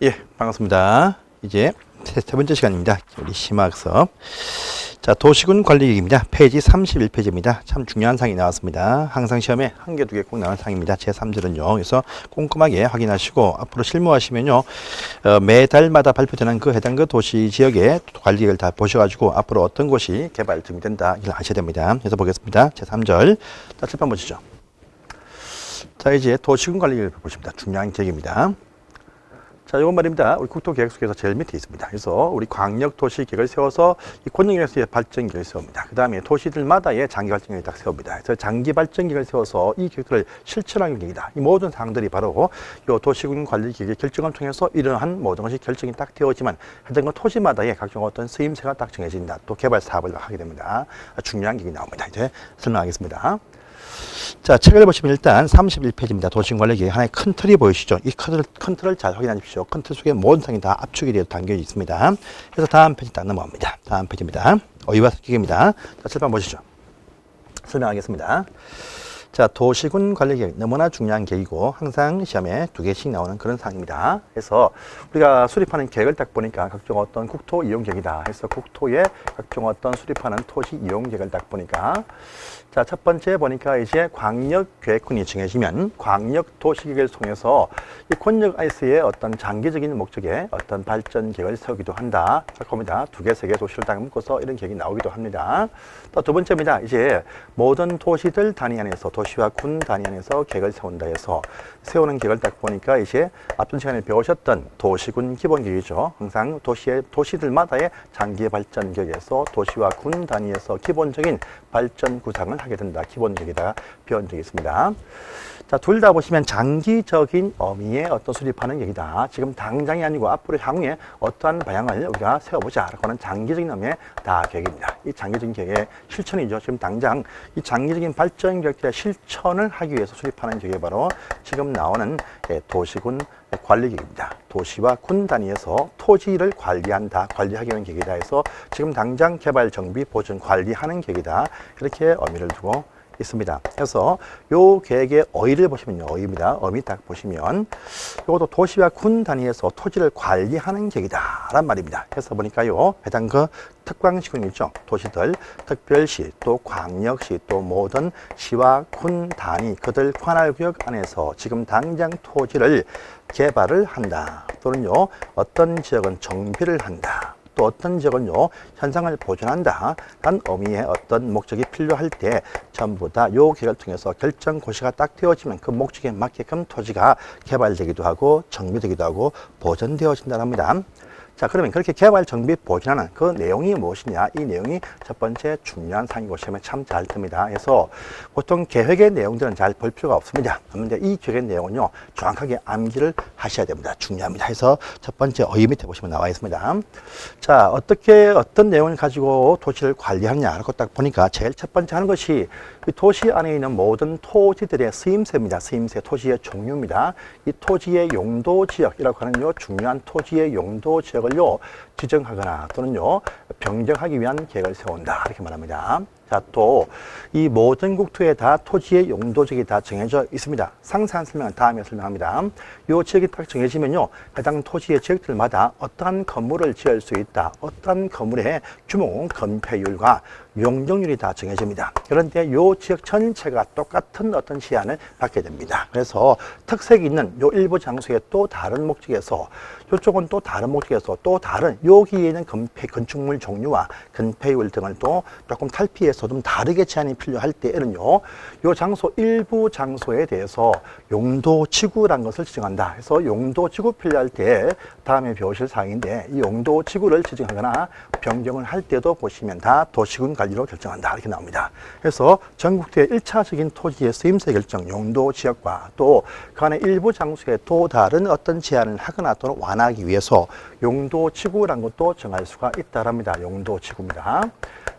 예, 반갑습니다. 이제 세 번째 시간입니다. 우리 심화학습. 자, 도시군 관리기입니다. 페이지 31페이지입니다. 참 중요한 사항이 나왔습니다. 항상 시험에 한 개, 두 개 꼭 나오는 사항입니다. 제 3절은요. 그래서 꼼꼼하게 확인하시고 앞으로 실무하시면요. 매달마다 발표되는 그 해당 그 도시 지역의 관리를 다 보셔가지고 앞으로 어떤 곳이 개발 준비된다 이걸 아셔야 됩니다. 그래서 보겠습니다. 제 3절. 자, 칠판 보시죠. 자, 이제 도시군 관리를 보십니다. 중요한 계획입니다. 자, 이건 말입니다. 우리 국토계획서에서 제일 밑에 있습니다. 그래서 우리 광역도시계획을 세워서 이 권역에서의 발전계획을 세웁니다. 그 다음에 도시들마다의 장기발전계획을 딱 세웁니다. 그래서 장기발전계획을 세워서 이 계획들을 실천하는 계획이다. 이 모든 사항들이 바로 이 도시군 관리계획의 결정을 통해서 이러한 모든 것이 결정이 딱 되어지만 해당 토지마다의 각종 어떤 쓰임새가 딱 정해진다. 또 개발 사업을 하게 됩니다. 중요한 계획이 나옵니다. 이제 설명하겠습니다. 자, 책을 보시면 일단 31페이지입니다. 도시관리계획 하나의 큰 틀이 보이시죠? 이 큰 틀을 잘 확인하십시오. 큰 틀 속에 모든 사항이 다 압축이 되어 담겨 있습니다. 그래서 다음 페이지 딱 넘어갑니다. 다음 페이지입니다. 어휘와 기계입니다. 자, 칠판 보시죠. 설명하겠습니다. 자, 도시군 관리계획 너무나 중요한 계획이고 항상 시험에 2개씩 나오는 그런 사항입니다. 그래서 우리가 수립하는 계획을 딱 보니까 각종 어떤 국토 이용 계획이다. 해서 국토에 각종 어떤 수립하는 토지 이용 계획을 딱 보니까 자, 첫 번째 보니까 이제 광역계획군이 정해지면 광역도시계획을 통해서 이 권역에서의 어떤 장기적인 목적의 어떤 발전 계획을 세우기도 한다. 자, 겁니다. 2개, 3개 도시를 딱 묶어서 이런 계획이 나오기도 합니다. 또 두 번째입니다. 이제 모든 도시들 단위 안에서 도시와 군 단위 안에서 계획을 세운다 해서 세우는 계획을 딱 보니까 이제 앞전 시간에 배우셨던 도시군 기본계획이죠. 항상 도시들마다의 장기 발전 계획에서 도시와 군 단위에서 기본적인 발전 구상을 하게 된다. 기본적이다. 배운 적이 있습니다. 자, 둘 다 보시면 장기적인 의미의 어떤 수립하는 얘기다. 지금 당장이 아니고 앞으로 향후에 어떠한 방향을 우리가 세워보자. 라고 하는 장기적인 의미의 다 계획입니다. 이 장기적인 계획의 실천이죠. 지금 당장 이 장기적인 발전 계획들의 실천을 하기 위해서 수립하는 계획이 바로 지금 나오는 도시군 관리계획입니다. 도시와 군 단위에서 토지를 관리한다, 관리하기 위한 계획이다 해서 지금 당장 개발, 정비, 보존, 관리하는 계획이다. 이렇게 의미를 두고 있습니다. 그래서 요 계획의 어휘를 보시면요. 어휘입니다. 어휘 딱 보시면 이것도 도시와 군 단위에서 토지를 관리하는 계획이다. 라는 말입니다. 그래서 보니까요. 해당 그 특광시군 있죠. 도시들, 특별시, 또 광역시, 또 모든 시와 군 단위, 그들 관할구역 안에서 지금 당장 토지를 개발을 한다. 또는요. 어떤 지역은 정비를 한다. 또 어떤 지역은요, 현상을 보존한다. 란 의미의 어떤 목적이 필요할 때 전부 다 요 계획을 통해서 결정 고시가 딱 되어지면 그 목적에 맞게끔 토지가 개발되기도 하고 정비되기도 하고 보존되어진다는 합니다. 자, 그러면 그렇게 개발, 정비, 보존하는 그 내용이 무엇이냐? 이 내용이 첫 번째 중요한 사항이고 시험에 참 잘 뜹니다. 그래서 보통 계획의 내용들은 잘 볼 필요가 없습니다. 그런데 이 계획의 내용은요, 정확하게 암기를 하셔야 됩니다. 중요합니다. 해서 첫 번째 어휘 밑에 보시면 나와 있습니다. 자, 어떤 내용을 가지고 도시를 관리하느냐라고 딱 보니까 제일 첫 번째 하는 것이 이 도시 안에 있는 모든 토지들의 쓰임새입니다. 쓰임새, 토지의 종류입니다. 이 토지의 용도 지역이라고 하는 요 중요한 토지의 용도 지역을요 지정하거나 또는요 변경하기 위한 계획을 세운다 이렇게 말합니다. 자, 또 이 모든 국토에 다 토지의 용도지역이 다 정해져 있습니다. 상세한 설명은 다음에 설명합니다. 이 지역이 딱 정해지면요 해당 토지의 지역들마다 어떠한 건물을 지을 수 있다. 어떠한 건물의 규모, 건폐율과 용적률이 다 정해집니다. 그런데 이 지역 전체가 똑같은 어떤 시안을 받게 됩니다. 그래서 특색이 있는 이 일부 장소에 또 다른 목적에서 이쪽은 또 다른 목적에서 또 다른 여기에 있는 건축물 종류와 건폐율 등을 또 조금 탈피해서 좀 다르게 제한이 필요할 때에는요, 이 장소 일부 장소에 대해서 용도지구라는 것을 지정한다. 그래서 용도지구 필요할 때 다음에 배우실 사항인데 이 용도지구를 지정하거나 변경을 할 때도 보시면 다 도시군 관리로 결정한다 이렇게 나옵니다. 그래서 전국대 1차적인 토지의 쓰임새 결정, 용도 지역과 또 그 안에 일부 장소에 또 다른 어떤 제한을 하거나 또는 완화하기 위해서 용도지구라는 것도 정할 수가 있다랍니다. 용도지구입니다.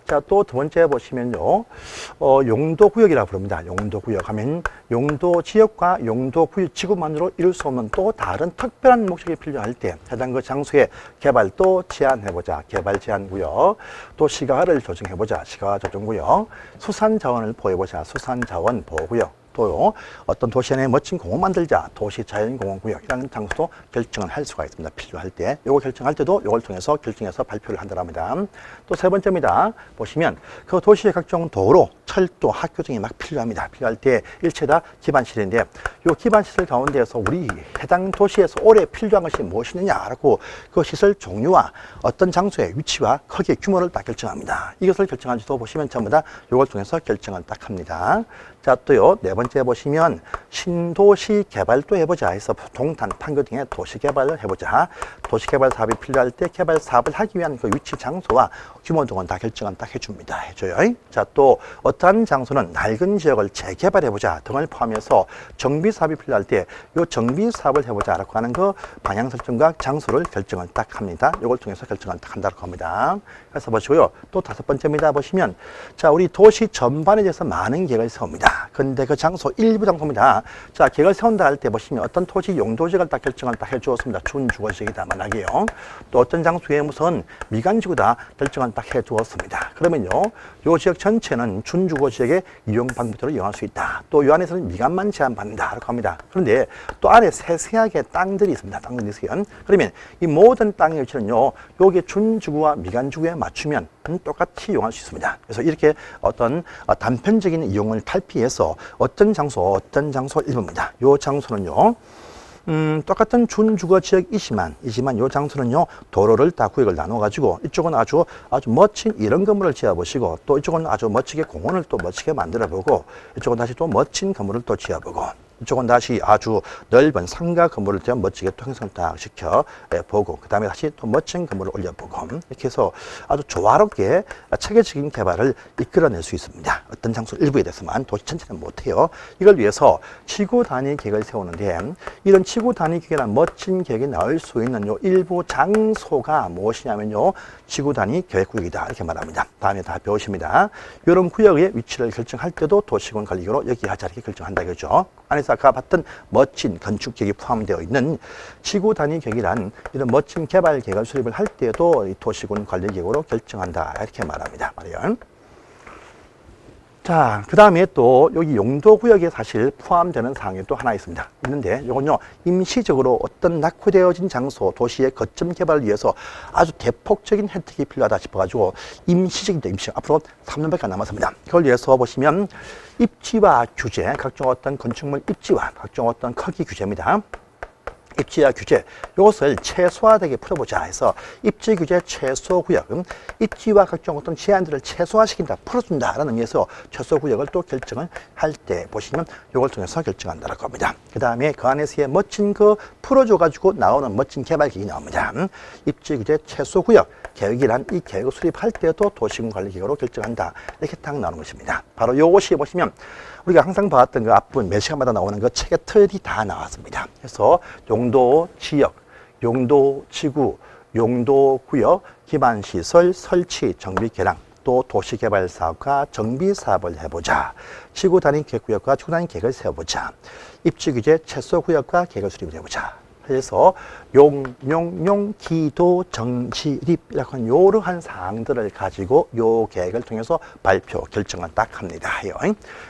자, 또 두 번째 보시면요, 용도구역이라고 부릅니다. 용도구역 하면 용도지역과 용도구역지구만으로 이룰 수 없는 또 다른 특별한 목적이 필요할 때 해당 그 장소의 개발 또 제한해보자. 개발 제한구역. 또 시가를 조정해보자. 시가 조정구역. 수산자원을 보호해보자. 수산자원 보호구역. 또 어떤 도시 안에 멋진 공원 만들자, 도시 자연공원구역 이라는 장소도 결정을 할 수가 있습니다. 필요할 때. 요거 결정할 때도 요걸 통해서 결정해서 발표를 한다고 합니다. 또 세 번째입니다. 보시면 그 도시의 각종 도로, 철도, 학교 등이 막 필요합니다. 필요할 때 일체 다 기반시설인데 요 기반시설 가운데에서 우리 해당 도시에서 올해 필요한 것이 무엇이냐라고 그 시설 종류와 어떤 장소의 위치와 크기, 규모를 딱 결정합니다. 이것을 결정한 지도 보시면 전부 다 요걸 통해서 결정을 딱 합니다. 자, 또요, 네 번째 보시면 신도시 개발도 해보자 해서 동탄, 판교 등의 도시 개발을 해보자. 도시 개발 사업이 필요할 때 개발 사업을 하기 위한 그 위치, 장소와 규모 등은 다 결정은 딱 해줍니다. 해줘요. 자, 또 어떠한 장소는 낡은 지역을 재개발해보자 등을 포함해서 정비 사업이 필요할 때 요 정비 사업을 해보자라고 하는 그 방향 설정과 장소를 결정을 딱 합니다. 요걸 통해서 결정을 딱 한다고 합니다. 그래서 보시고요. 또 다섯 번째입니다. 보시면 자, 우리 도시 전반에 대해서 많은 계획을 세웁니다. 근데 그 장소 일부 장소입니다. 자, 계획을 세운다 할 때 보시면 어떤 토지 용도지역을 딱 결정을 딱 해주었습니다. 준주거지역이다 만약에요. 또 어떤 장소에 무슨 미관지구다 결정을 딱 해주었습니다. 그러면요, 요 지역 전체는 준주거지역의 이용 방법대로 이용할 수 있다. 또 요 안에서는 미관만 제한받는다라고 합니다. 그런데 또 안에 세세하게 땅들이 있습니다. 땅들이 있어요. 그러면 이 모든 땅의 위치는요, 요게 준주구와 미관주구에 맞추면 똑같이 이용할 수 있습니다. 그래서 이렇게 어떤 단편적인 이용을 탈피해서 어떤 장소 일부입니다. 요 장소는요, 똑같은 준주거 지역이지만 요 장소는요, 도로를 다 구역을 나눠가지고 이쪽은 아주 멋진 이런 건물을 지어보시고 또 이쪽은 아주 멋지게 공원을 또 멋지게 만들어보고 이쪽은 다시 또 멋진 건물을 또 지어보고 이쪽은 다시 아주 넓은 상가 건물을 좀 멋지게 또 형성을 딱 시켜보고 그 다음에 다시 또 멋진 건물을 올려보고 이렇게 해서 아주 조화롭게 체계적인 개발을 이끌어낼 수 있습니다. 어떤 장소 일부에 대해서만 도시 전체는 못해요. 이걸 위해서 지구 단위 계획을 세우는데 이런 지구 단위 계획이나 멋진 계획이 나올 수 있는 요 일부 장소가 무엇이냐면요, 지구 단위 계획구역이다 이렇게 말합니다. 다음에 다 배우십니다. 이런 구역의 위치를 결정할 때도 도시군 관리계획으로 여기 하자 이렇게 결정한다 그죠. 안에서 아까 봤던 멋진 건축 계획이 포함되어 있는 지구 단위 계획이란 이런 멋진 개발 계획을 수립을 할 때도 이 도시군 관리 계획으로 결정한다 이렇게 말합니다. 말이에요. 자, 그 다음에 또 여기 용도구역에 사실 포함되는 사항이 또 하나 있는데 이건요, 임시적으로 어떤 낙후되어진 장소, 도시의 거점 개발을 위해서 아주 대폭적인 혜택이 필요하다 싶어가지고 임시적인 앞으로 3년밖에 안 남았습니다. 그걸 위해서 보시면 입지와 규제, 각종 어떤 건축물 입지와 각종 어떤 크기 규제입니다. 입지와 규제, 이것을 최소화되게 풀어보자 해서 입지 규제 최소 구역, 입지와 각종 어떤 제한들을 최소화시킨다, 풀어준다라는 의미에서 최소 구역을 또 결정을 할 때 보시면 이걸 통해서 결정한다라고 합니다. 그 다음에 그 안에서의 멋진 그 풀어줘가지고 나오는 멋진 개발 계획이 나옵니다. 입지 규제 최소 구역 계획이란 이 계획을 수립할 때도 도시군 관리 계획으로 결정한다 이렇게 딱 나오는 것입니다. 바로 이것이 보시면 우리가 항상 봤던 그 앞부분 몇 시간마다 나오는 그 책의 틀이 다 나왔습니다. 그래서 용도 지역, 용도 지구, 용도 구역, 기반 시설 설치, 정비 개량, 또 도시개발 사업과 정비 사업을 해보자. 지구 단위 계획구역과 지구 단위 계획을 세워보자. 입지 규제 최소 구역과 계획을 수립을 해보자. 그래서 기도, 정지립이라고 하는 이러한 사항들을 가지고 요 계획을 통해서 발표, 결정을 딱 합니다.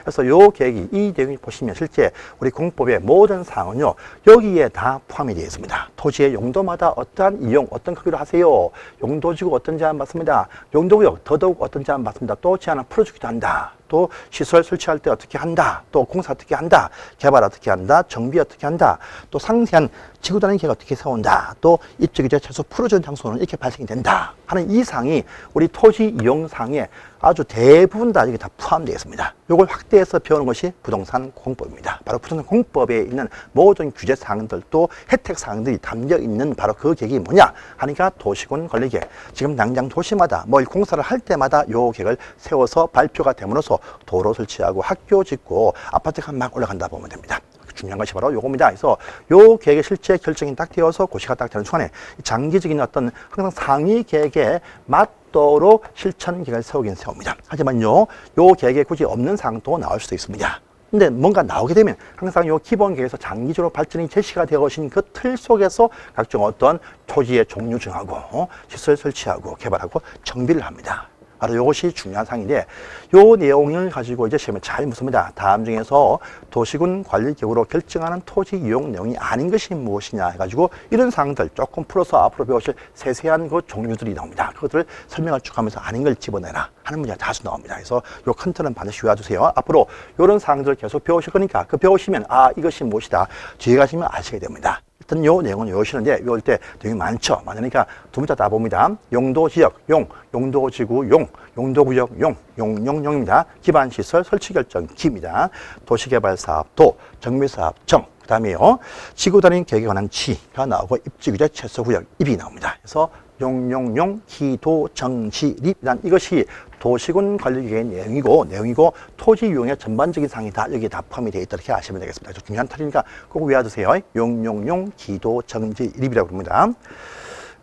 그래서 요 계획이, 이 내용이 보시면 실제 우리 공법의 모든 사항은요, 여기에 다 포함이 되어 있습니다. 토지의 용도마다 어떠한 이용, 어떤 크기로 하세요. 용도지구 어떤 제한 받습니다. 용도구역 더더욱 어떤 제한 받습니다. 또 제한을 풀어주기도 한다. 또 시설 설치할 때 어떻게 한다. 또 공사 어떻게 한다. 개발 어떻게 한다. 정비 어떻게 한다. 또 상세한 지구 단위 계획 어떻게 세운다. 또 입지 규제 최소 풀어준 장소는 이렇게 발생이 된다 하는 이 사항이 우리 토지 이용상에 아주 대부분 다 여기 다 포함되어 있습니다. 이걸 확대해서 배우는 것이 부동산 공법입니다. 바로 부동산 공법에 있는 모든 규제 사항들도 혜택 사항들이 담겨 있는 바로 그 계획이 뭐냐 하니까 도시군 관리계획. 지금 당장 도시마다 뭘 공사를 할 때마다 요 계획을 세워서 발표가 됨으로써 도로 설치하고 학교 짓고 아파트가 막 올라간다 보면 됩니다. 중요한 것이 바로 요겁니다. 그래서 요 계획의 실제 결정이 딱 되어서 고시가 딱 되는 순간에 장기적인 어떤 항상 상위 계획에 맞도록 실천 계획을 세우긴 세웁니다. 하지만요, 요 계획에 굳이 없는 사항도 나올 수도 있습니다. 근데 뭔가 나오게 되면 항상 요 기본 계획에서 장기적으로 발전이 제시가 되어 오신 그 틀 속에서 각종 어떤 토지의 종류 정하고 시설 설치하고 개발하고 정비를 합니다. 바로 이것이 중요한 사항인데 요 내용을 가지고 이제 시험에 잘 묻습니다. 다음 중에서 도시군 관리격으로 결정하는 토지 이용 내용이 아닌 것이 무엇이냐 해가지고 이런 사항들 조금 풀어서 앞으로 배우실 세세한 그 종류들이 나옵니다. 그것들을 설명을 쭉 하면서 아닌 걸 집어내라 하는 문제가 자주 나옵니다. 그래서 요 컨텐츠는 반드시 외워두세요. 앞으로 이런 사항들을 계속 배우실 거니까 그 배우시면 이것이 무엇이다. 뒤에 가시면 아시게 됩니다. 일단 요 내용은 외우시는데 외울 때 되게 많으니까 두 문자 다 봅니다. 용도지역 용, 용도지구 용, 용도구역 용, 용용용입니다. 기반시설 설치결정 기입니다. 도시개발사업 도, 정비사업 정, 그 다음에요 지구단위 계획에 관한 지가 나오고 입지규제 최소구역 입이 나옵니다. 그래서 용용용 기도정지립이란 이것이 도시군 관리계획의 내용이고 토지 이용의 전반적인 사항이 다 여기에 다 포함이 되어 있다 이렇게 아시면 되겠습니다. 아주 중요한 틀이니까 꼭 외워두세요. 용용용 기도정지립이라고 합니다.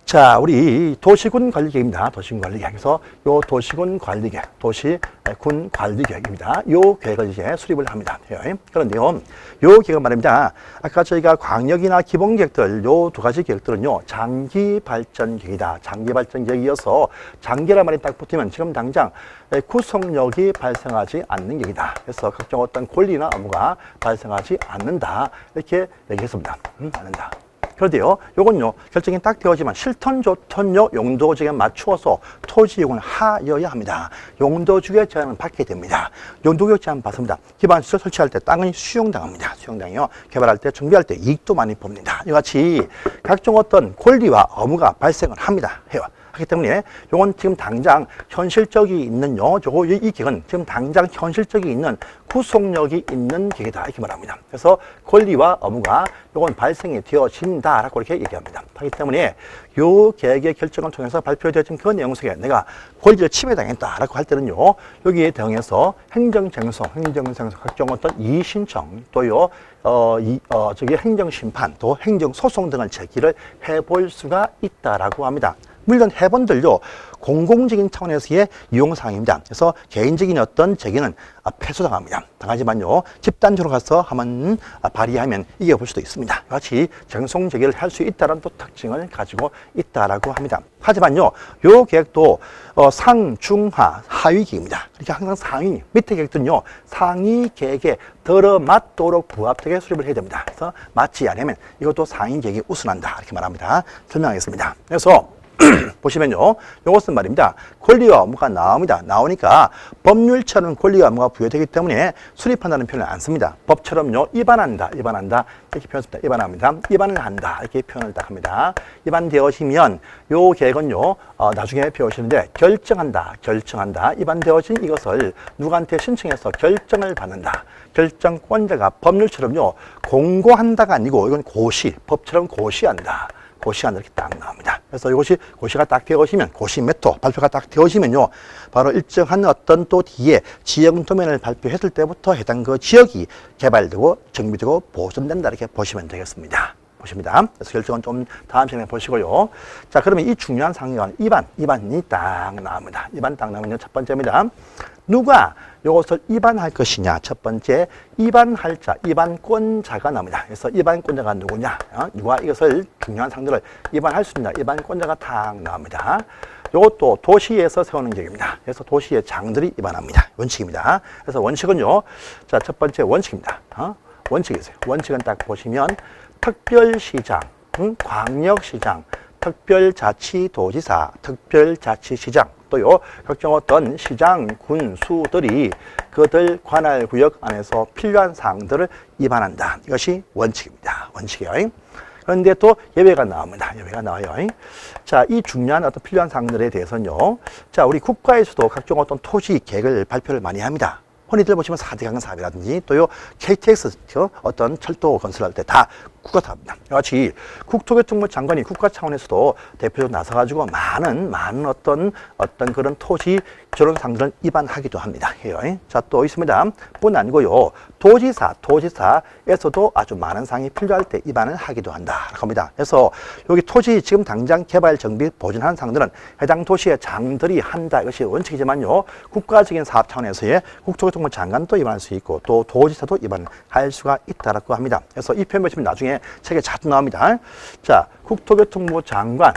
자, 우리 도시군 관리계획입니다. 도시군 관리계획. 그래서 요 도시군 관리계획, 도시군 관리계획입니다. 요 계획을 이제 수립을 합니다. 그런데요, 요 계획은 말입니다. 아까 저희가 광역이나 기본계획들, 요 두 가지 계획들은요, 장기 발전 계획이다. 장기 발전 계획이어서 장기란 말이 딱 붙으면 지금 당장 구속력이 발생하지 않는 계획이다. 그래서 각종 어떤 권리나 업무가 발생하지 않는다. 이렇게 얘기했습니다. 않는다. 그런데요, 요건요, 결정이 딱 되어지만 실턴, 조턴요, 용도지역에 맞추어서 토지 이용을 하여야 합니다. 용도지역의 제한을 받게 됩니다. 용도지역 제한 받습니다. 기반시설 설치할 때 땅은 수용당합니다. 수용당이요. 개발할 때, 정비할 때 이익도 많이 봅니다. 이같이 각종 어떤 권리와 의무가 발생을 합니다. 해요. 하기 때문에 요건 지금 당장 현실적이 있는요, 이 계획은 지금 당장 현실적이 있는 구속력이 있는 계획이다 이렇게 말합니다. 그래서 권리와 의무가 요건 발생이 되어진다라고 이렇게 얘기합니다. 하기 때문에 요 계획의 결정을 통해서 발표되어진 그 내용 속에 내가 권리를 침해당했다라고 할 때는요, 여기에 대응해서 행정쟁소 각종 어떤 이의신청 또요, 행정심판 또 행정소송 등을 제기를 해볼 수가 있다라고 합니다. 물론 해본들요, 공공적인 차원에서의 이용사항입니다. 그래서 개인적인 어떤 제기는 패소당합니다. 당하지만요, 집단적으로 가서 한번 발의하면 이겨볼 수도 있습니다. 같이 정송 제기를 할 수 있다는 또 특징을 가지고 있다라고 합니다. 하지만요, 요 계획도 상중하 하위 계획입니다. 그러니까 항상 상위 밑에 계획들은요, 상위 계획에 들어맞도록 부합되게 수립을 해야 됩니다. 그래서 맞지 않으면 이것도 상위 계획이 우선한다 이렇게 말합니다. 설명하겠습니다. 그래서 보시면요, 이것은 말입니다. 권리와 의무가 나옵니다. 나오니까 법률처럼 권리와 의무가 부여되기 때문에 수립한다는 표현을 안 씁니다. 법처럼요, 위반한다 이렇게 표현했습니다. 위반합니다. 위반을 한다 이렇게 표현을 딱 합니다. 위반되어지면 요 계획은요, 나중에 배우시는데 결정한다. 위반되어진 이것을 누구한테 신청해서 결정을 받는다. 결정권자가 법률처럼요, 공고한다가 아니고 이건 법처럼 고시한다 이렇게 딱 나옵니다. 그래서 이것이 고시가 딱 되어지면, 고시 메토 발표가 딱 되어지면요, 바로 일정한 어떤 또 뒤에 지역 도면을 발표했을 때부터 해당 그 지역이 개발되고 정비되고 보존된다 이렇게 보시면 되겠습니다. 그래서 결정은 좀 다음 시간에 보시고요. 자, 그러면 이 중요한 상황이 위반이 딱 나옵니다. 위반 딱 나오면요, 첫 번째입니다. 누가 이것을 위반할 것이냐. 첫 번째, 위반할 자, 위반권자가 나옵니다. 그래서 위반권자가 누구냐. 누가 이것을 중요한 상들을 위반할 수 있냐. 위반권자가 딱 나옵니다. 이것도 도시에서 세우는 계획입니다. 그래서 도시의 장들이 위반합니다. 원칙입니다. 그래서 원칙은요, 자, 첫 번째 원칙입니다. 원칙이세요. 원칙은 딱 보시면 특별시장, 광역시장, 특별자치도지사, 특별자치시장, 또요, 각종 어떤 시장, 군수들이 그들 관할 구역 안에서 필요한 사항들을 위반한다. 이것이 원칙입니다. 원칙이에요. 그런데 또 예외가 나옵니다. 예외가 나와요. 자, 이 중요한 어떤 필요한 사항들에 대해서는요, 자, 우리 국가에서도 각종 어떤 토지 계획을 발표를 많이 합니다. 흔히들 보시면 4대 강경 사업이라든지 또요, KTX 어떤 철도 건설할 때 다 국가 사업입니다. 같이 국토교통부 장관이 국가 차원에서도 대표적으로 나서가지고 많은 어떤 그런 토지 저런 상들을 위반하기도 합니다. 자, 또 있습니다. 뿐 아니고요, 도지사에서도 아주 많은 사항이 필요할 때 위반을 하기도 한다. 합니다. 그래서 여기 토지 지금 당장 개발 정비 보존하는 사항들은 해당 도시의 장들이 한다. 이것이 원칙이지만요, 국가적인 사업 차원에서의 국토교통부 장관도 위반할 수 있고 또 도지사도 위반할 수가 있다라고 합니다. 그래서 이 표현 보시면 나중에 책에 자주 나옵니다. 자, 국토교통부 장관,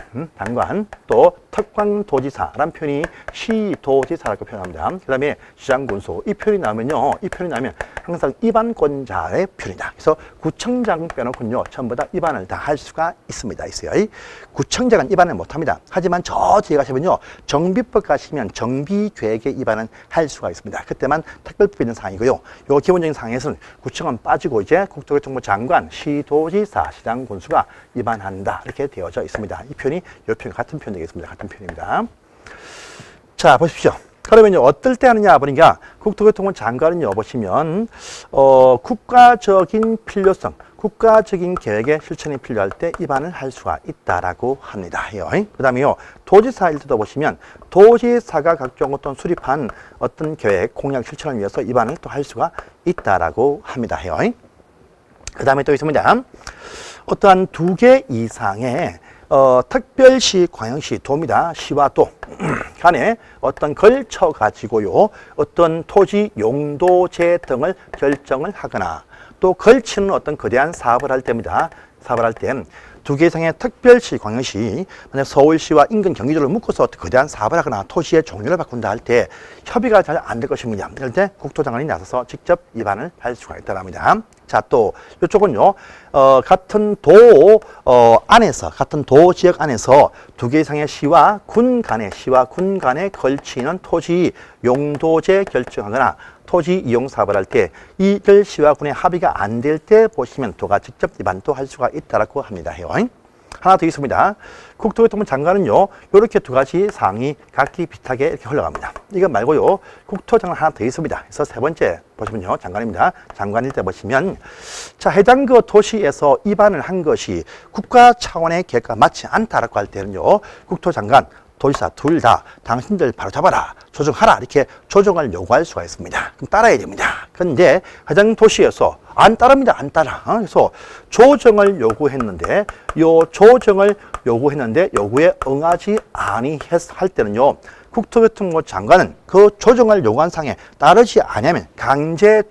또 특광도지사라는 표현이 시도지사라고 표현합니다. 그 다음에 시장군수 이 표현이 나오면요. 이 표현이 나오면 항상 입안권자의 표현이다. 그래서 구청장 빼놓고는요. 전부 다 입안을 다 할 수가 있습니다. 있어요. 구청장은 입안을 못합니다. 하지만 저 뒤에 가시면요. 정비법 가시면 정비계획의 입안은 할 수가 있습니다. 그때만 특별법이 있는 상황이고요. 요 기본적인 상황에서는 구청은 빠지고 이제 국토교통부 장관, 시도지사, 시장군수가 입안한다. 이렇게 되어져 있습니다. 이 표현이 요 표현 같은 표현 되겠습니다. 같은 표현입니다. 자, 보십시오. 그러면요, 어떨 때 하느냐 보니까 국토교통부 장관은요, 보시면, 국가적인 필요성, 국가적인 계획의 실천이 필요할 때 입안을 할 수가 있다라고 합니다. 그 다음에요, 도지사일 때도 보시면, 도지사가 각종 어떤 수립한 어떤 계획, 공약 실천을 위해서 입안을 또 할 수가 있다라고 합니다. 그 다음에 또 있습니다. 어떠한 2개 이상의 특별시, 광역시, 도입니다. 시와 도 간에 어떤 걸쳐가지고요. 어떤 토지 용도제 등을 결정을 하거나 또 걸치는 어떤 거대한 사업을 할 때입니다. 사업을 할 때 2개 이상의 특별시, 광역시, 만약 서울시와 인근 경기도를 묶어서 거대한 사업을 하거나 토지의 종류를 바꾼다 할 때 협의가 잘 안 될 것입니다. 그럴 때 국토장관이 나서서 직접 입안을 할 수가 있다고 합니다. 자, 또 이쪽은요, 같은 도 지역 안에서 2개 이상의 시와 군 간에 걸치는 토지 용도제 결정하거나 토지 이용 사업을 할 때 이들 시와 군의 합의가 안 될 때 보시면 도가 직접 입안도 할 수가 있다라고 합니다. 하나 더 있습니다. 국토교통부 장관은요, 이렇게 2가지 사항이 각기 비슷하게 이렇게 흘러갑니다. 이거 말고요, 국토장관 하나 더 있습니다. 그래서 3번째 보시면요, 장관입니다. 장관일 때 보시면, 자, 해당 그 도시에서 입안을 한 것이 국가 차원의 계획과 맞지 않다라고 할 때는요, 국토장관, 도지사 둘 다 당신들 바로 잡아라, 조정하라, 이렇게 조정을 요구할 수가 있습니다. 그럼 따라야 됩니다. 그런데 해당 도시에서 안 따릅니다. 안 따라. 그래서 조정을 요구했는데 요구에 응하지 아니할 때는요, 국토교통부 장관은 그 조정을 요구한 상에 따르지 않으면 강제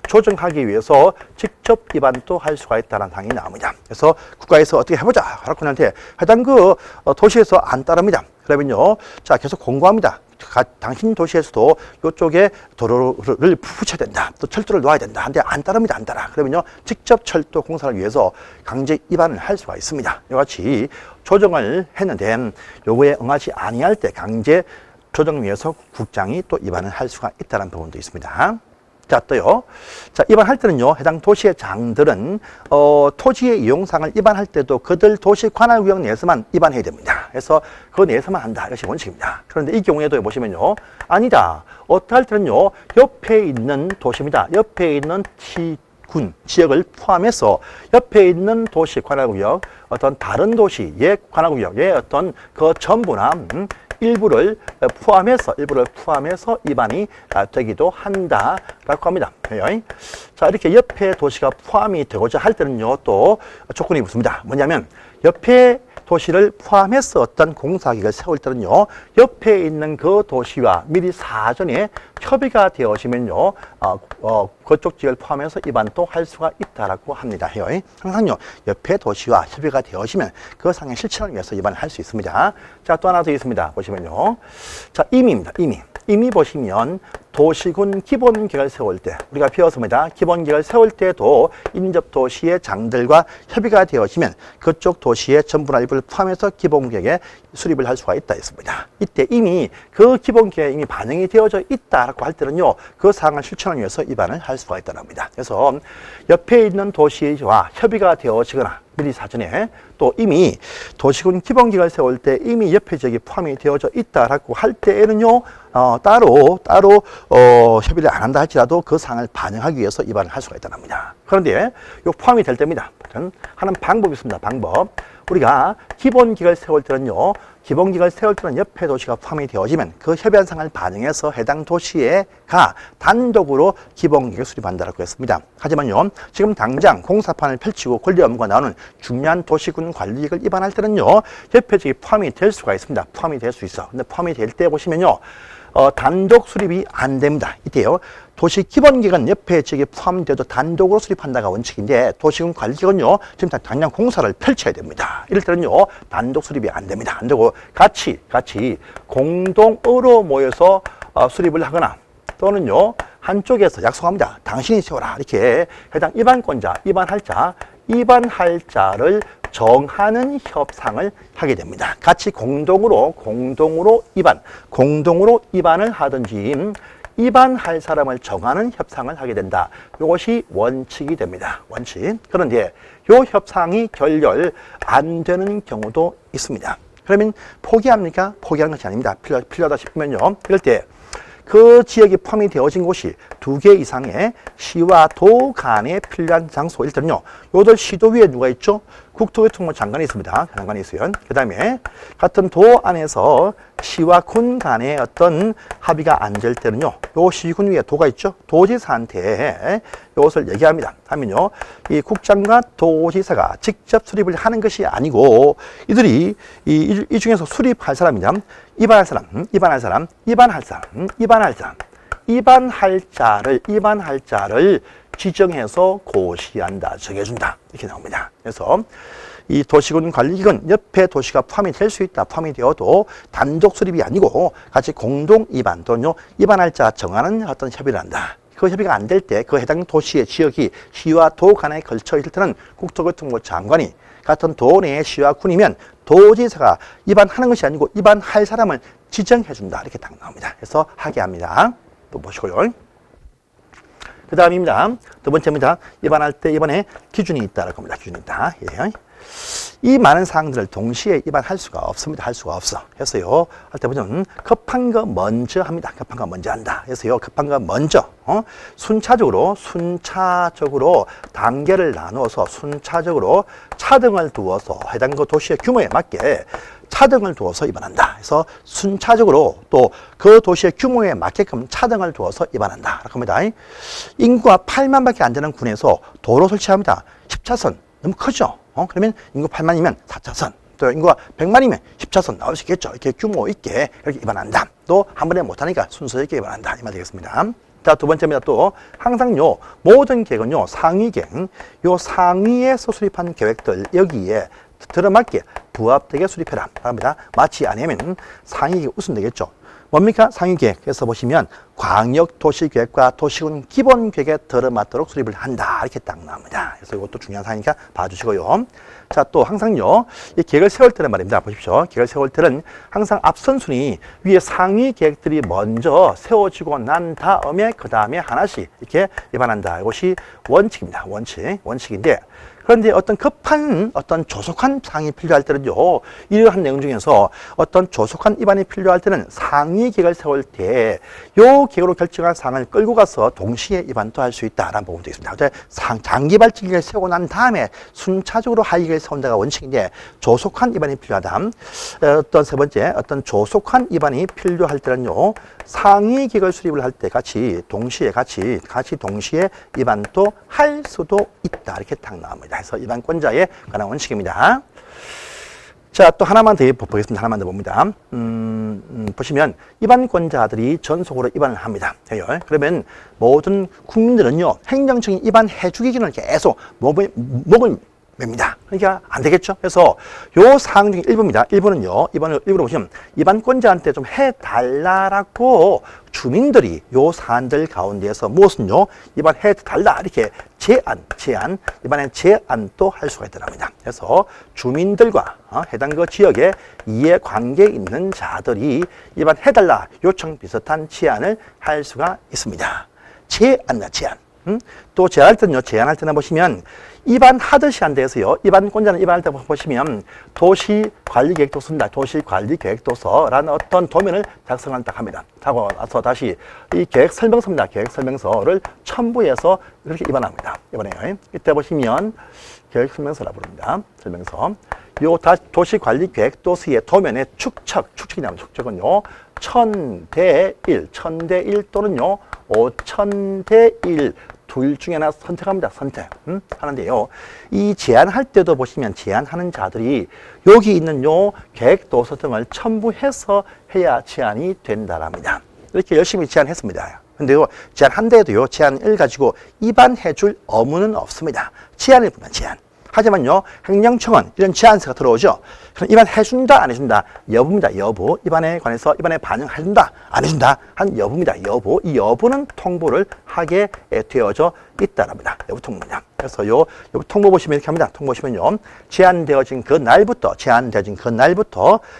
조정하기 위해서 직접 입안도 할 수가 있다는 사항이 나옵니다. 그래서 국가에서 어떻게 해보자 하라고 하는데 해당 그 도시에서 안 따릅니다. 그러면요, 자, 계속 공고합니다. 당신 도시에서도 이쪽에 도로를 붙여야 된다, 또 철도를 놓아야 된다 한데 안 따릅니다. 안 따라. 그러면요, 직접 철도 공사를 위해서 강제 입안을 할 수가 있습니다. 이같이 조정을 했는데 요거에 응하지 아니할 때 강제 조정 위해서 국장이 또 입안을 할 수가 있다는 부분도 있습니다. 자, 또요. 자, 입안할 때는요, 해당 도시의 장들은 토지의 이용상을 입안할 때도 그들 도시 관할구역 내에서만 입안해야 됩니다. 그래서 그 내에서만 한다. 이것이 원칙입니다. 그런데 이 경우에도 보시면요, 아니다. 어떻게 할 때는요, 옆에 있는 도시입니다. 옆에 있는 군, 지역을 포함해서 옆에 있는 도시 관할구역, 어떤 다른 도시의 관할구역의 어떤 그 전부나 일부를 포함해서 입안이 되기도 한다라고 합니다. 자, 이렇게 옆에 도시가 포함이 되고자 할 때는요, 또 조건이 붙습니다. 뭐냐면 옆에 도시를 포함해서 어떤 공사기를 세울 때는요, 옆에 있는 그 도시와 미리 사전에 협의가 되어지면요, 그쪽 지역을 포함해서 입안도 할 수가 있다라고 합니다. 항상요, 옆에 도시와 협의가 되어지면 그 상의 실천을 위해서 입안을 할 수 있습니다. 자, 또 하나 더 있습니다. 보시면요, 자, 임의입니다. 임의 보시면 도시군 기본계획을 세울 때 우리가 배웠습니다. 기본계획을 세울 때도 인접 도시의 장들과 협의가 되어지면 그쪽 도시의 전부나 일부를 포함해서 기본계획에 수립을 할 수가 있다 했습니다. 이때 이미 그 기본계획에 이미 반영이 되어져 있다라고 할 때는요, 그 사항을 실천을 위해서 입안을 할 수가 있다는 겁니다. 그래서 옆에 있는 도시와 협의가 되어지거나 미리 사전에 또 이미 도시군 기본계획을 세울 때 이미 옆에 지역이 포함이 되어져 있다라고 할 때에는요, 따로 협의를 안 한다 할지라도 그 사항을 반영하기 위해서 입안을 할 수가 있다는 겁니다. 그런데 요 포함이 될 때입니다. 하는 방법이 있습니다. 방법. 우리가 기본계획을 세울 때는요, 기본계획을 세울 때는 옆에 도시가 포함이 되어지면 그 협의한 사항을 반영해서 해당 도시에가 단독으로 기본계획을 수립한다고 했습니다. 하지만요, 지금 당장 공사판을 펼치고 권리 업무가 나오는 중요한 도시군 관리계획을 입안할 때는요, 옆에 지역이 포함이 될 수가 있습니다. 포함이 될 수 있어. 근데 포함이 될 때 보시면요, 단독 수립이 안 됩니다. 이때요, 도시 기본계획은 옆에 지역에 포함되어도 단독으로 수립한다가 원칙인데 도시군 관리계획은요 지금 당장 공사를 펼쳐야 됩니다. 이럴 때는요 단독 수립이 안 됩니다. 안 되고 같이 공동으로 모여서 수립을 하거나 또는요 한쪽에서 약속합니다. 당신이 세워라 이렇게 해당 입안할 자를 정하는 협상을 하게 됩니다. 같이 공동으로 입안을 하든지 입안할 사람을 정하는 협상을 하게 된다. 이것이 원칙이 됩니다. 원칙. 그런데 이 협상이 결렬 안 되는 경우도 있습니다. 그러면 포기합니까? 포기하는 것이 아닙니다. 필요하다 싶으면요. 이럴 때 그 지역이 포함이 되어진 곳이 2개 이상의 시와 도 간에 필요한 장소. 일단은요, 요들 시도 위에 누가 있죠? 국토교통부 장관이 있습니다. 장관이 있어요. 그 다음에 같은 도 안에서 시와 군 간의 어떤 합의가 안 될 때는요, 요 시군 위에 도가 있죠? 도지사한테 이것을 얘기합니다. 하면요, 이 국장과 도지사가 직접 수립을 하는 것이 아니고 이들이 이 중에서 수립할 사람이냐, 입안할 자를 지정해서 고시한다, 정해준다 이렇게 나옵니다. 그래서 이 도시군 관리기관 옆에 도시가 포함이 될 수 있다. 포함이 되어도 단독 수립이 아니고 같이 공동 입안 또는요 입안할 자 정하는 어떤 협의를 한다. 그 협의가 안 될 때 그 해당 도시의 지역이 시와 도 간에 걸쳐 있을 때는 국토교통부 장관이 같은 도 내의 시와 군이면 도지사가 입안하는 것이 아니고 입안할 사람을 지정해준다. 이렇게 딱 나옵니다. 그래서 하게 합니다. 또 보시고요. 그 다음입니다. 두 번째입니다. 입안할 때 이번에 기준이 있다라고 합니다. 기준이 있다. 예. 이 많은 사항들을 동시에 입안할 수가 없습니다. 할 수가 없어. 그래서요, 할 때 보면 급한 거 먼저 합니다. 급한 거 먼저 한다. 그래서요, 급한 거 먼저, 순차적으로 단계를 나누어서 순차적으로 차등을 두어서 해당 그 도시의 규모에 맞게 차등을 두어서 입안한다. 그래서 순차적으로 또 그 도시의 규모에 맞게끔 차등을 두어서 입안한다. 라고 합니다. 인구가 8만밖에 안 되는 군에서 도로 설치합니다. 10차선. 너무 크죠? 그러면 인구 8만이면 4차선. 또 인구가 100만이면 10차선 나올 수 있겠죠. 이렇게 규모 있게 이렇게 입안한다. 또 한 번에 못하니까 순서 있게 입안한다. 이 말 되겠습니다. 자, 두 번째입니다. 또 항상요 모든 계획은요 상위 계획, 요 상위에서 수립한 계획들 여기에 들어맞게 부합되게 수립해라 합니다. 맞지 않으면 상위 계획 웃으면 되겠죠. 뭡니까? 상위 계획에서 보시면 광역도시계획과 도시군 기본계획에 들어맞도록 수립을 한다. 이렇게 딱 나옵니다. 그래서 이것도 중요한 사항이니까 봐주시고요. 자, 또 항상요, 이 계획을 세울 때는 말입니다. 보십시오. 계획을 세울 때는 항상 앞선 순위 위에 상위 계획들이 먼저 세워지고 난 다음에 그 다음에 하나씩 이렇게 입안한다. 이것이 원칙입니다. 원칙인데 그런데 어떤 급한 어떤 조속한 사항이 필요할 때는요, 이러한 내용 중에서 어떤 조속한 입안이 필요할 때는 상위 계획을 세울 때 요 계획으로 결정한 사항을 끌고 가서 동시에 입안도 할 수 있다라는 부분도 있습니다. 장기 발전 계획을 세우고 난 다음에 순차적으로 하위 계획을 세운다가 원칙인데 조속한 입안이 필요하다. 어떤 세 번째, 어떤 조속한 입안이 필요할 때는요, 상위 계획을 수립을 할 때 같이 동시에 입안도 할 수도 있다. 이렇게 딱 나옵니다. 해서 입안권자에 관한 원칙입니다. 자, 또 하나만 더 보겠습니다. 하나만 더 봅니다. 보시면 입안권자들이 전속으로 입안을 합니다. 그러면 모든 국민들은요, 행정적인 입안해 주기기는 계속 목을 맵니다. 그러니까 안 되겠죠. 그래서 요 사항 중에 일부입니다. 일부는요, 일부로 보시면 입안권자한테 좀 해달라라고 주민들이 요 사안들 가운데에서 무엇은요, 입안해달라 이렇게 입안의 제안도 할 수가 있더랍니다. 그래서 주민들과 해당 그 지역에 이해관계 있는 자들이 입안해달라 요청 비슷한 제안을 할 수가 있습니다. 제안. 또 제안할 때는 보시면 입안하듯이 한 데에서요, 입안권자는 입안할 때 보시면 도시관리계획도 쓴다. 도시관리계획도서라는 어떤 도면을 작성한다 합니다. 하고 나서 다시 이 계획설명서입니다. 계획설명서를 첨부해서 이렇게 입안합니다. 이번에요. 이때 보시면 계획설명서라 부릅니다. 설명서. 요 도시관리계획도서의 도면의 축척이 나옵니다. 축척은요, 1000대1 또는요, 5000대1 둘 중에 하나 선택합니다. 하는데요. 이 제안할 때도 보시면 제안하는 자들이 여기 있는 요 계획도서 등을 첨부해서 해야 제안이 된다랍니다. 이렇게 열심히 제안했습니다. 근데요, 제한한데도요, 제한을 가지고 위반해줄 의무는 없습니다. 제한일 뿐만 제한. 하지만요, 행정청은 이런 제한서가 들어오죠. 그럼 위반해준다, 안 해준다? 여부입니다. 여부. 위반에 관해서 위반에 반영해준다, 안 해준다? 한 여부입니다. 여부. 이 여부는 통보를 하게 되어져 있다랍니다. 여부 통보입니다. 그래서 여부 통보 보시면 이렇게 합니다. 통보 보시면요, 제한되어진 그 날부터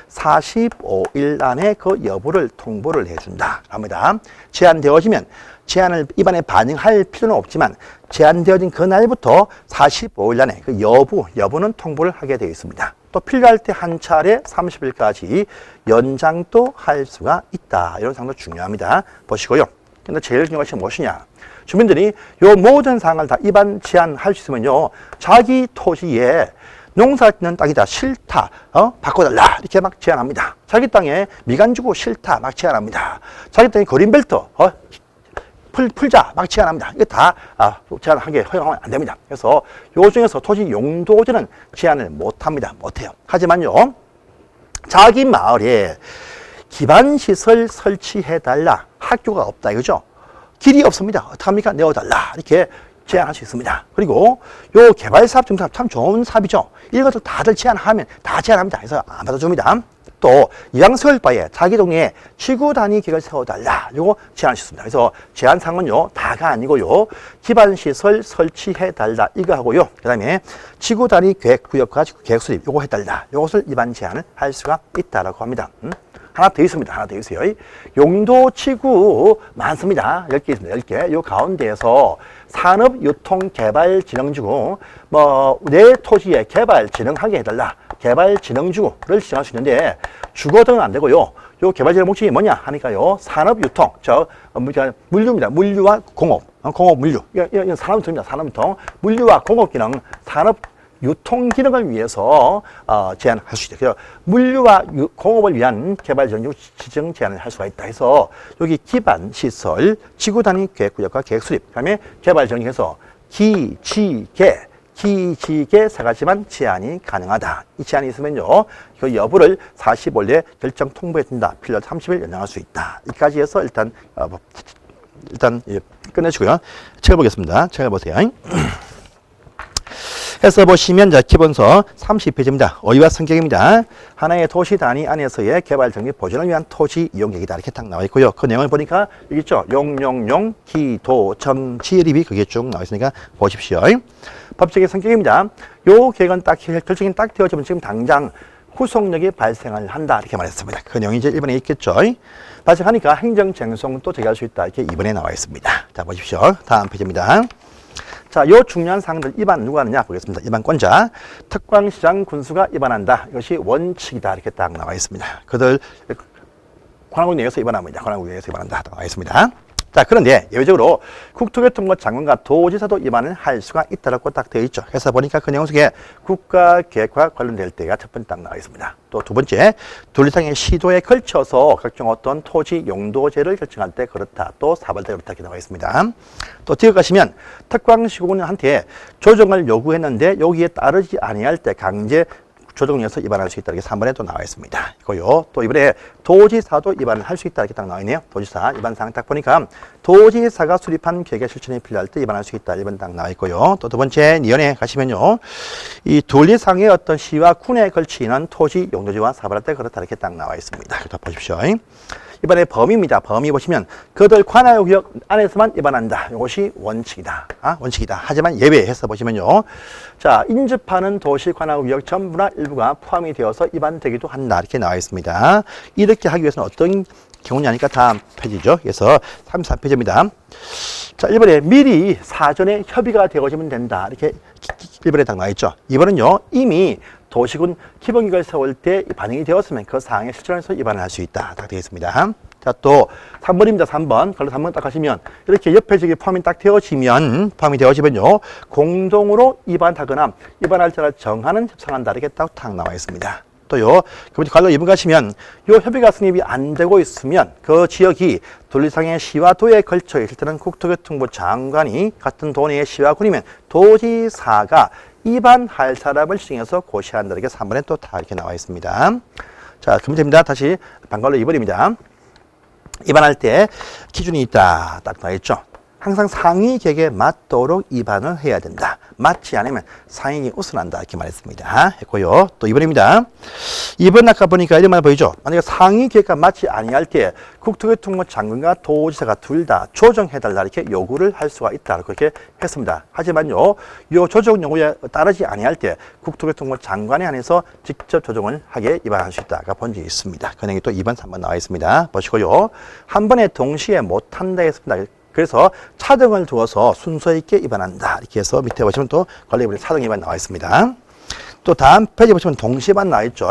45일 안에 그 여부를 통보를 해준다. 합니다. 제한되어지면 제한을 위반에 반영할 필요는 없지만 제한되어진 그 날부터 45일 안에 그 여부는 통보를 하게 되어 있습니다. 또 필요할 때 한 차례 30일까지 연장도 할 수가 있다. 이런 사항도 중요합니다. 보시고요. 근데 제일 중요한 것이 무엇이냐? 주민들이 요 모든 사항을 다 위반 제한할 수 있으면요, 자기 토지에 농사 짓는 땅이다, 싫다, 바꿔달라, 이렇게 막 제안합니다. 자기 땅에 미관 주고 싫다, 막 제안합니다. 자기 땅에 그린벨트, 풀자, 막 제한합니다. 이게 다 제한하게 허용하면 안 됩니다. 그래서 요 중에서 토지 용도제는 제한을 못합니다. 못해요. 하지만요, 자기 마을에 기반시설 설치해달라, 학교가 없다 이거죠. 길이 없습니다. 어떡합니까? 내어달라, 이렇게 제한할 수 있습니다. 그리고 요 개발사업 증상 참 좋은 사업이죠. 이것들 다들 제한하면 다 제한합니다. 그래서 안 받아줍니다. 또 이왕세울 바에 자기 동네에 지구 단위 계획을 세워달라, 요거 제한할 수 있습니다. 그래서 제한사항은요, 다가 아니고요, 기반시설 설치해달라 이거 하고요, 그 다음에 지구 단위 계획 구역과 계획 수립 요거 해달라, 요것을 위반 제한을 할 수가 있다라고 합니다. 하나 더 있습니다. 하나 더 있어요. 용도지구 많습니다. 10개 있습니다. 10개. 요 가운데에서 산업유통개발진흥지구, 내 토지에 개발 진흥하게 해달라, 개발진흥지구를 지정할 수 있는데, 주거등은 안 되고요. 요 개발진흥 목적이 뭐냐 하니까요, 산업유통, 물류입니다. 물류와 공업, 물류. 이건 산업유통입니다. 산업유통. 물류와 공업 기능, 산업 유통 기능을 위해서 제한할 수 있다. 그래서 물류와 공업을 위한 개발 지정 제한을 할 수가 있다. 해서 여기 기반 시설, 지구 단위 계획 구역과 계획 수립, 그다음에 개발 정의해서 기지개 세 가지만 제한이 가능하다. 이 제한이 있으면요, 그 여부를 45일 내에 결정 통보해 준다. 필요 30일 연장할 수 있다. 여기까지 해서 일단 끝내시고요. 책을 보겠습니다. 책을 보세요. 해서 보시면 기본서 30페이지입니다. 어휘와 성격입니다. 하나의 도시 단위 안에서의 개발 정비 보존을 위한 토지 이용 계획이다. 이렇게 딱 나와 있고요. 그 내용을 보니까 여기 있죠. 용, 기도, 정지립이 그게 쭉 나와 있으니까 보십시오. 법적인 성격입니다. 요 계획은 딱 결정이 딱 되어지면 지금 당장 후속력이 발생을 한다. 이렇게 말했습니다. 그 내용이 이제 1번에 있겠죠. 발생하니까 행정쟁송도 제기할 수 있다. 이렇게 2번에 나와 있습니다. 자, 보십시오. 다음 페이지입니다. 자, 요 중요한 사항들 위반 누가 하느냐 보겠습니다. 위반권자, 특광시장 군수가 위반한다. 이것이 원칙이다. 이렇게 딱 나와 있습니다. 그들 관할국 내에서 위반합니다. 관할국 내에서 위반한다. 나와 있습니다. 자, 그런데 예외적으로 국토교통부 장관과 도지사도 위반을 할 수가 있다라고 딱 되어 있죠. 그래서 보니까 그 내용 속에 국가계획과 관련될 때가 첫 번째 딱 나와 있습니다. 또 두 번째, 둘 이상의 시도에 걸쳐서 각종 어떤 토지 용도제를 결정할 때 그렇다. 또 4번 때 그렇다. 이렇게 나와 있습니다. 또 뒤에 가시면 특광시군한테 조정을 요구했는데 여기에 따르지 아니할 때 강제 조정에서 위반할 수 있다. 이렇게 3번에 또 나와 있습니다. 이거요. 또 이번에 도지사도 위반을 할 수 있다. 이렇게 딱 나와 있네요. 도지사 위반 사항 딱 보니까 도지사가 수립한 계획의 실천이 필요할 때 위반할 수 있다. 1번 딱 나와 있고요. 또 두 번째 니언에 가시면요, 이 도리상의 어떤 시와 군에 걸치는 토지 용도지와 사발할 때 그렇다. 이렇게 딱 나와 있습니다. 또 보십시오. 이번에 범위입니다. 범위 보시면 그들 관할구역 안에서만 위반한다. 이것이 원칙이다. 원칙이다. 하지만 예외해서 보시면요, 자, 인접하는 도시 관할구역 전부나 일부가 포함이 되어서 위반되기도 한다. 이렇게 나와 있습니다. 이렇게 하기 위해서는 어떤 경우냐니까 다음 페이지죠. 그래서 33페이지입니다. 자, 1번에 미리 사전에 협의가 되어지면 된다. 이렇게 1번에 딱 나와 있죠. 2번은요, 이미 도시군 기본계획을 세울 때 반영이 되었으면 그 사항에 실천해서 위반을 할 수 있다. 딱 되어 있습니다. 자, 또 3번입니다. 3번. 걸로 3번 딱 하시면 이렇게 옆에 저기 포함이 되어지면요, 공동으로 위반하거나 위반할 때를 정하는 협상한다. 이렇게 딱 나와 있습니다. 또요, 관로 2번 가시면 요 협의가 성립이 안 되고 있으면 그 지역이 둘 이상의 시와 도에 걸쳐 있을 때는 국토교통부 장관이 같은 도내의 시와 군이면 도지사가 위반할 사람을 지정해서 고시한다. 이렇게 3번에 또 다 이렇게 나와 있습니다. 자, 그럼 됩니다. 다시 반갈로 2번입니다. 위반할 때 기준이 있다. 딱 나와 있죠. 항상 상위 계획에 맞도록 위반을 해야 된다. 맞지 않으면 상인이 우선한다. 이렇게 말했습니다. 했고요. 또 2번입니다. 2번 아까 보니까 이런 말 보이죠. 만약에 상위 계획과 맞지 아니할 때 국토교통부 장관과 도지사가 둘 다 조정해달라 이렇게 요구를 할 수가 있다. 그렇게 했습니다. 하지만요, 이 조정 요구에 따르지 아니할 때 국토교통부 장관에 한해서 직접 조정을 하게 위반할 수 있다가 본 적이 있습니다. 그 내용이 또 2번, 3번 나와 있습니다. 보시고요. 한 번에 동시에 못한다 했습니다. 그래서 차등을 두어서 순서 있게 위반한다. 이렇게 해서 밑에 보시면 또 관리부의 차등 위반 나와 있습니다. 또 다음 페이지 보시면 동시에만 나와 있죠.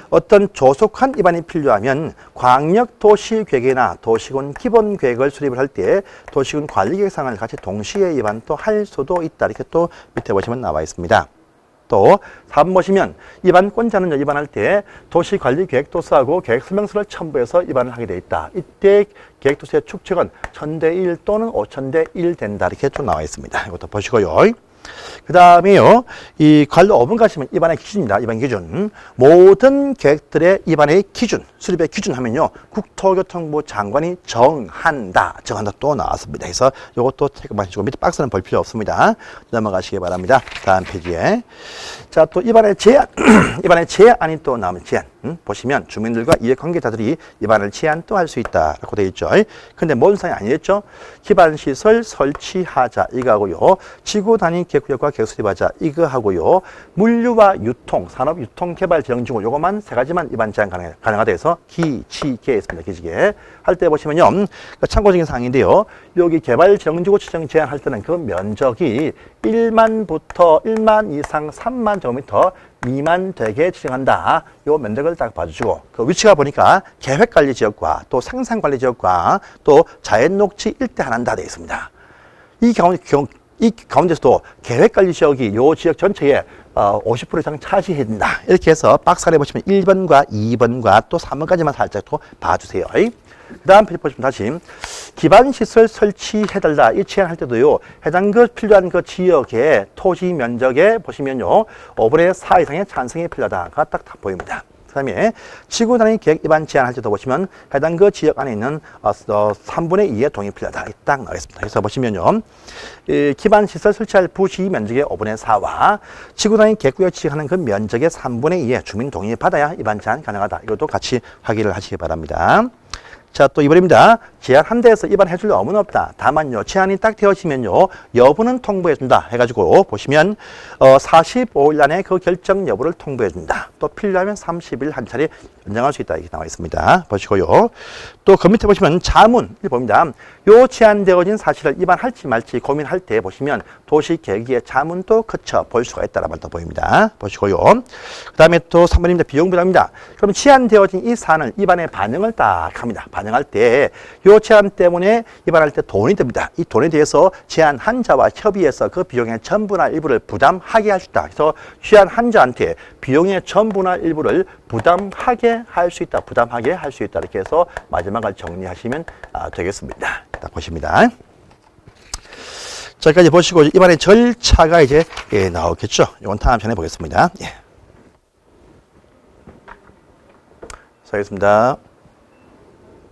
어떤 조속한 위반이 필요하면 광역도시계획이나 도시군 기본계획을 수립을 할 때 도시군 관리계획상을 같이 동시에 위반 또 할 수도 있다. 이렇게 또 밑에 보시면 나와 있습니다. 또 4번 보시면 위반권자는 위반할 때 도시관리계획도서하고 계획설명서를 첨부해서 위반을 하게 돼 있다. 이때 계획도서의 축척은 1000대 1 또는 5000대 1 된다. 이렇게 좀 나와 있습니다. 이것도 보시고요. 그 다음에요, 이 관로 5번 가시면 위반의 기준입니다. 위반 기준. 모든 계획들의 위반의 기준, 수립의 기준 하면요, 국토교통부 장관이 정한다 또 나왔습니다. 그래서 이것도 체크하시고 밑에 박스는 볼 필요 없습니다. 넘어가시기 바랍니다. 다음 페이지에. 자, 또 위반의 제한, 위반의 제한이 또 나오면 제한. 보시면 주민들과 이해관계자들이 위반을 제한 또 할 수 있다라고 되어 있죠. 근데 뭔 사항이 아니겠죠? 기반시설 설치하자 이거 하고요. 지구 단위 계획구역과 계획 수립하자 이거 하고요. 물류와 유통, 산업 유통 개발 재정지구 요것만 세 가지만 위반 제한 가능하다 해서 기지개 있습니다. 기지개 할 때 보시면요. 참고적인 사항인데요. 여기 개발 재정지구 지정 제한할 때는 그 면적이 1만 이상 3만 제곱미터 미만 되게 지정한다. 요 면적을 딱 봐주시고 그 위치가 보니까 계획관리지역과 또 생산관리지역과 또 자연녹지 일대 하나다 되어 있습니다. 이 가운데서도 계획관리지역이 요 지역 전체에 50% 이상 차지해야 된다. 이렇게 해서 박스 안에 보시면 1번과 2번과 또 3번까지만 살짝 또 봐주세요. 그 다음 페이지 보시면 다시 기반시설 설치해달라 이 제한할 때도요, 해당 필요한 그 지역의 토지 면적에 보시면요 5분의 4 이상의 찬성이 필요하다가 딱 보입니다. 그 다음에 지구 단위 계획 위반 제한할 때도 보시면 해당 그 지역 안에 있는 3분의 2의 동의 필요하다. 딱 나오겠습니다. 그래서 보시면요, 기반시설 설치할 부지 면적의 5분의 4와 지구 단위 계획구역 지정하는 그 면적의 3분의 2의 주민 동의 받아야 위반 제한 가능하다. 이것도 같이 확인을 하시기 바랍니다. 자, 또 2번입니다. 제한 한 대에서 위반해 줄 여부는 없다. 다만요, 제한이 딱 되어지면요, 여부는 통보해 준다. 해가지고 보시면 45일 안에 그 결정 여부를 통보해 준다. 또 필요하면 30일 한 차례 연장할 수 있다. 이렇게 나와 있습니다. 보시고요. 또 그 밑에 보시면 자문을 봅니다. 요 제한되어진 사실을 위반할지 말지 고민할 때 보시면 도시계획위의 자문도 거쳐 볼 수가 있다는 말도 보입니다. 보시고요. 그 다음에 또 3번입니다. 비용부담입니다. 그럼 제한되어진 이 사안을 위반의 반영을 딱 합니다. 반영할 때 요 제한 때문에 위반할 때 돈이 듭니다. 이 돈에 대해서 제한한 자와 협의해서 그 비용의 전부나 일부를 부담하게 할 수 있다. 그래서 제한한 자한테 비용의 전부나 일부를 부담하게 할 수 있다. 부담하게 할 수 있다. 이렇게 해서 마지막을 정리하시면 되겠습니다. 딱 보십니다. 자, 여기까지 보시고 이번에 절차가 이제 나오겠죠. 이건 다음 편에 보겠습니다. 수고하셨습니다.